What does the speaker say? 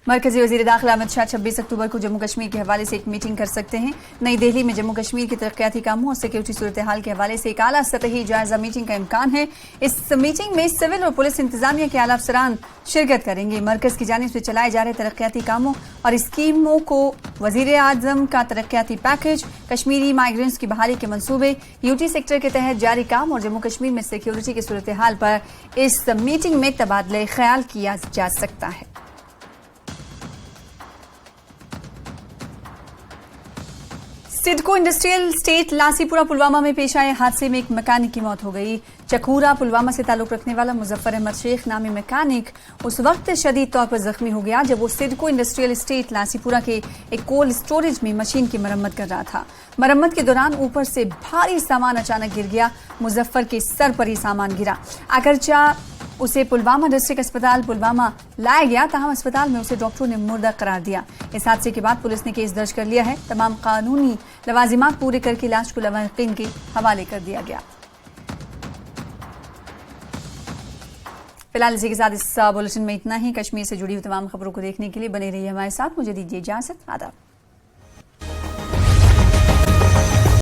मरकजी वज़ीर दाखिला अमित शाह 26 अक्टूबर को जम्मू कश्मीर के हवाले से एक मीटिंग कर सकते हैं। नई दिल्ली में जम्मू कश्मीर के तरक्याती कामों और सिक्योरिटी सूरत हाल के हवाले से एक आला सतही जायजा मीटिंग का इम्कान है। इस मीटिंग में सिविल और पुलिस इंतजामिया के आला अफसरान शिरकत करेंगे। मरकज की जानिब से चलाए जा रहे तरक्याती कामों और स्कीमों को वज़ीर आज़म का तरक्याती पैकेज, कश्मीरी माइग्रेंट्स की बहाली के मंसूबे, यूटी सेक्टर के तहत जारी काम और जम्मू कश्मीर में सिक्योरिटी की सूरत हाल पर इस मीटिंग में तबादले ख्याल किया जा सकता है। सिडको इंडस्ट्रियल स्टेट लासीपुरा पुलवामा में पेश आए हादसे में एक मैकेनिक की मौत हो गई। चकूरा पुलवामा से ताल्लुक रखने वाला मुजफ्फर अहमद शेख नामी मैकेनिक उस वक्त शदीद तौर पर जख्मी हो गया जब वो सिडको इंडस्ट्रियल स्टेट लासीपुरा के एक कोल्ड स्टोरेज में मशीन की मरम्मत कर रहा था। मरम्मत के दौरान ऊपर से भारी सामान अचानक गिर गया। मुजफ्फर के सर पर ही सामान गिरा। अगरचा उसे पुलवामा डिस्ट्रिक्ट अस्पताल पुलवामा लाया गया, ताहम अस्पताल में उसे डॉक्टरों ने मुर्दा करार दिया। इस हादसे के बाद पुलिस ने केस दर्ज कर लिया है। तमाम कानूनी लवाजिमात पूरे करके लाश को लवाकिन के हवाले कर दिया गया। फिलहाल इसी के साथ इस बुलेटिन में इतना ही। कश्मीर से जुड़ी हुई तमाम खबरों को देखने के लिए बने रहिए हमारे साथ। मुझे दीजिए इजाजत। आदाब।